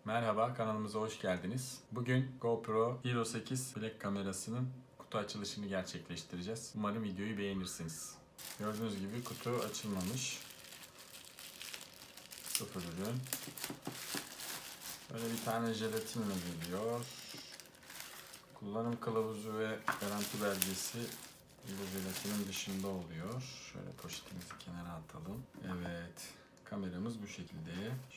Merhaba, kanalımıza hoş geldiniz. Bugün GoPro Hero 8 Black kamerasının kutu açılışını gerçekleştireceğiz. Umarım videoyu beğenirsiniz. Gördüğünüz gibi kutu açılmamış. Sıfır ürün. Böyle bir tane jelatinle geliyor. Kullanım kılavuzu ve garanti belgesi bu jelatinin dışında oluyor. Şöyle poşetimizi kenara atalım. Evet. Kameramız bu şekilde.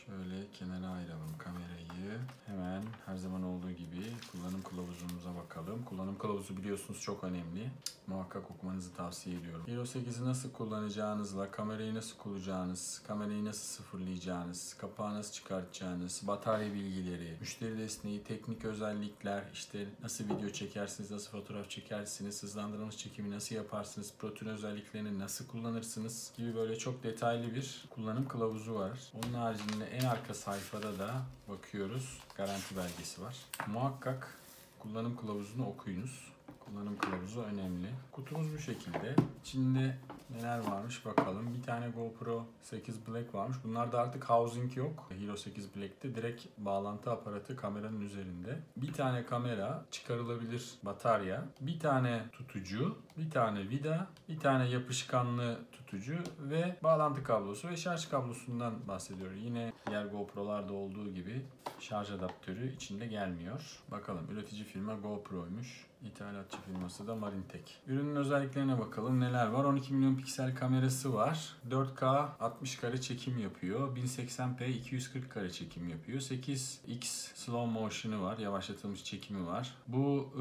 Şöyle kenara ayıralım kamerayı. Hemen her zaman olduğu gibi kullanım kılavuzumuza bakalım. Kullanım kılavuzu biliyorsunuz çok önemli. Muhakkak okumanızı tavsiye ediyorum. Hero 8'i nasıl kullanacağınızla, kamerayı nasıl kuracağınız, kamerayı nasıl sıfırlayacağınız, kapağı nasıl çıkartacağınız, batarya bilgileri, müşteri desteği, teknik özellikler, işte nasıl video çekersiniz, nasıl fotoğraf çekersiniz, hızlandırılmış çekimi nasıl yaparsınız, protein özelliklerini nasıl kullanırsınız gibi böyle çok detaylı bir kullanım kılavuzu var. Onun haricinde en arka sayfada da bakıyoruz. Garanti belgesi var. Muhakkak kullanım kılavuzunu okuyunuz. Kullanım kılavuzu önemli. Kutumuz bu şekilde. İçinde neler varmış bakalım. Bir tane GoPro 8 Black varmış. Bunlarda artık housing yok. Hero 8 Black'te direkt bağlantı aparatı kameranın üzerinde. Bir tane kamera, çıkarılabilir batarya, bir tane tutucu, bir tane vida, bir tane yapışkanlı tutucu ve bağlantı kablosu ve şarj kablosundan bahsediyor. Yine diğer GoPro'larda olduğu gibi şarj adaptörü içinde gelmiyor. Bakalım, üretici firma GoPro'ymuş. İthalatçı firması da Marintek. Ürünün özelliklerine bakalım neler var. 12 milyon piksel kamerası var. 4K 60 kare çekim yapıyor. 1080p 240 kare çekim yapıyor. 8x slow motion'ı var. Yavaşlatılmış çekimi var. Bu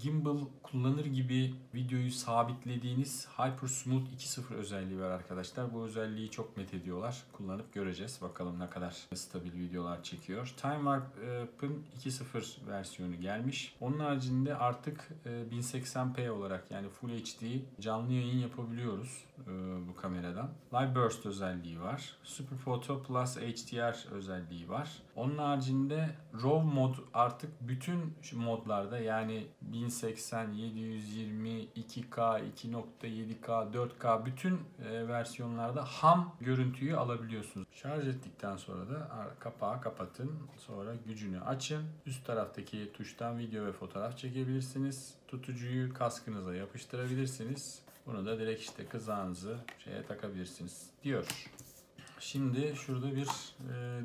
gimbal kullanır gibi videoyu sabitlediğiniz Hyper Smooth 2.0 özelliği var arkadaşlar. Bu özelliği çok met ediyorlar. Kullanıp göreceğiz. Bakalım ne kadar stabil videolar çekiyor. Time Warp'ın 2.0 versiyonu gelmiş. Onun haricinde artık 1080p olarak yani Full HD canlı yayın yapabiliyoruz bu kameradan. Live Burst özelliği var. Super Photo Plus HDR özelliği var. Onun haricinde RAW mod artık bütün modlarda yani 1080, 720, 2K, 2.7K, 4K bütün versiyonlarda ham görüntüyü alabiliyorsunuz. Şarj ettikten sonra da kapağı kapatın. Sonra gücünü açın. Üst taraftaki tuştan video ve fotoğraf çekebilirsiniz. Tutucuyu kaskınıza yapıştırabilirsiniz. Bunu da direkt işte kızağınızı şeye takabilirsiniz diyor. Şimdi şurada bir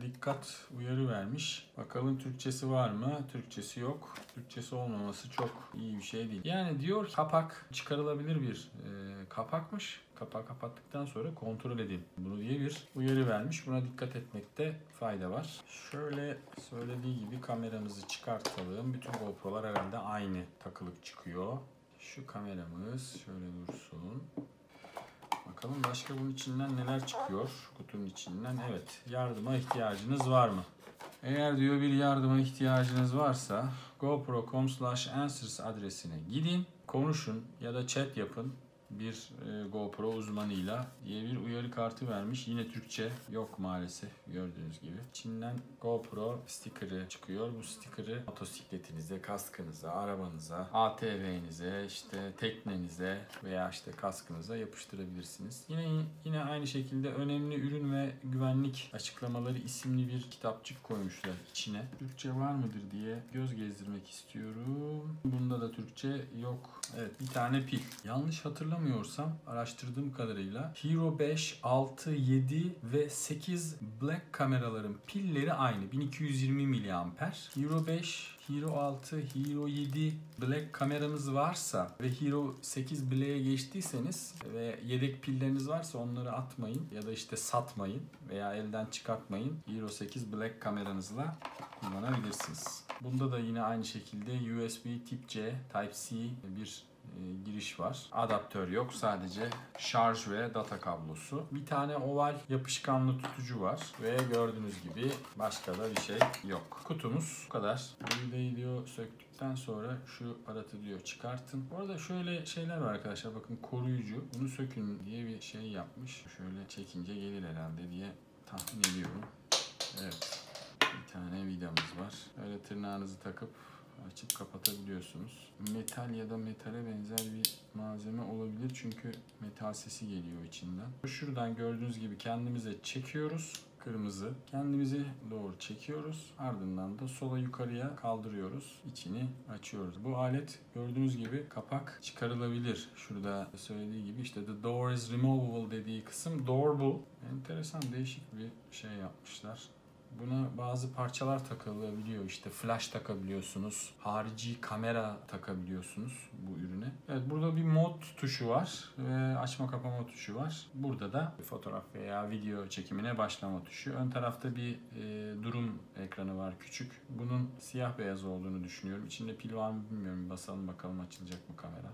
dikkat uyarı vermiş. Bakalım Türkçesi var mı? Türkçesi yok. Türkçesi olmaması çok iyi bir şey değil. Yani diyor kapak çıkarılabilir bir kapakmış. Kapağı kapattıktan sonra kontrol edin bunu diye bir uyarı vermiş. Buna dikkat etmekte fayda var. Şöyle söylediği gibi kameramızı çıkartalım. Bütün GoPro'lar herhalde aynı takılıp çıkıyor. Şu kameramız şöyle dursun. Bakalım başka bunun içinden neler çıkıyor kutunun içinden. Evet, yardıma ihtiyacınız var mı? Eğer diyor bir yardıma ihtiyacınız varsa gopro.com/answers adresine gidin, konuşun ya da chat yapın bir GoPro uzmanıyla diye bir uyarı kartı vermiş. Yine Türkçe yok maalesef gördüğünüz gibi. İçinden GoPro sticker'ı çıkıyor. Bu sticker'ı motosikletinize, kaskınıza, arabanıza, ATV'nize, işte teknenize veya işte kaskınıza yapıştırabilirsiniz. Yine aynı şekilde önemli ürün ve güvenlik açıklamaları isimli bir kitapçık koymuşlar içine. Türkçe var mıdır diye göz gezdirmek istiyorum. Bunda da Türkçe yok. Evet, bir tane pil. Yanlış hatırlamıyorsam araştırdığım kadarıyla Hero 5, 6, 7 ve 8 Black kameraların pilleri aynı. 1220 mAh. Hero 5, Hero 6, Hero 7 Black kameranız varsa ve Hero 8 Black'e geçtiyseniz ve yedek pilleriniz varsa onları atmayın ya da işte satmayın veya elden çıkartmayın. Hero 8 Black kameranızla kullanabilirsiniz. Bunda da yine aynı şekilde USB Tip-C, Type-C bir giriş var. Adaptör yok. Sadece şarj ve data kablosu. Bir tane oval yapışkanlı tutucu var. Ve gördüğünüz gibi başka da bir şey yok. Kutumuz bu kadar. Vidayı diyor söktükten sonra şu aparatı diyor çıkartın. Bu arada şöyle şeyler var arkadaşlar. Bakın koruyucu. Bunu sökün diye bir şey yapmış. Şöyle çekince gelir herhalde diye tahmin ediyorum. Evet. Bir tane vidamız var. Öyle tırnağınızı takıp açıp kapatabiliyorsunuz. Metal ya da metale benzer bir malzeme olabilir çünkü metal sesi geliyor içinden. Şuradan gördüğünüz gibi kendimize çekiyoruz. kırmızı. Kendimizi doğru çekiyoruz. Ardından da sola yukarıya kaldırıyoruz. İçini açıyoruz. Bu alet gördüğünüz gibi kapak çıkarılabilir. Şurada söylediği gibi işte the door is removable dediği kısım door bu. Enteresan, değişik bir şey yapmışlar. Buna bazı parçalar takılabiliyor. İşte flash takabiliyorsunuz. Harici kamera takabiliyorsunuz bu ürüne. Evet, burada bir mod tuşu var ve açma kapama tuşu var. Burada da fotoğraf veya video çekimine başlama tuşu. Ön tarafta bir durum ekranı var küçük. Bunun siyah beyaz olduğunu düşünüyorum. İçinde pil var mı bilmiyorum. Basalım bakalım açılacak mı kamera.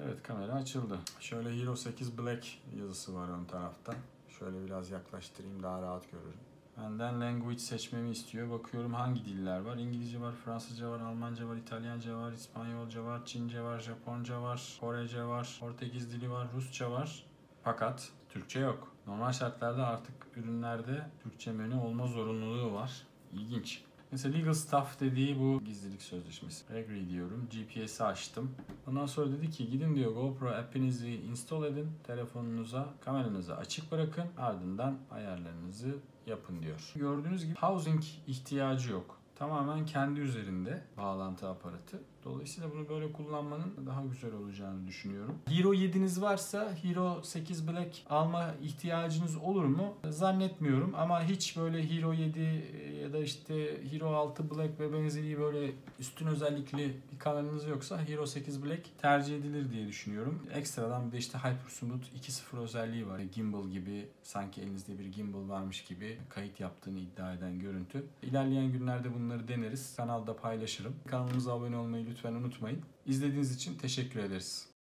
Evet, kamera açıldı. Şöyle Hero 8 Black yazısı var ön tarafta. Şöyle biraz yaklaştırayım, daha rahat görürüm. Benden language seçmemi istiyor. Bakıyorum hangi diller var. İngilizce var, Fransızca var, Almanca var, İtalyanca var, İspanyolca var, Çince var, Japonca var, Korece var, Portekiz dili var, Rusça var. Fakat Türkçe yok. Normal şartlarda artık ürünlerde Türkçe menü olma zorunluluğu var. İlginç. Mesela legal stuff dediği bu gizlilik sözleşmesi. Agree diyorum. GPS'i açtım. Ondan sonra dedi ki gidin diyor GoPro app'inizi install edin. Telefonunuza, kameranızı açık bırakın. Ardından ayarlarınızı yapın diyor. Gördüğünüz gibi housing ihtiyacı yok. Tamamen kendi üzerinde bağlantı aparatı. Dolayısıyla bunu böyle kullanmanın daha güzel olacağını düşünüyorum. Hero 7'niz varsa Hero 8 Black alma ihtiyacınız olur mu? Zannetmiyorum ama hiç böyle Hero 7 ya da işte Hero 6 Black ve benzeri böyle üstün özellikli bir kameranız yoksa Hero 8 Black tercih edilir diye düşünüyorum. Ekstradan bir de işte HyperSmooth 2.0 özelliği var. Gimbal gibi, sanki elinizde bir gimbal varmış gibi kayıt yaptığını iddia eden görüntü. İlerleyen günlerde bunları deneriz. Kanalda paylaşırım. Kanalımıza abone olmayı lütfen unutmayın. İzlediğiniz için teşekkür ederiz.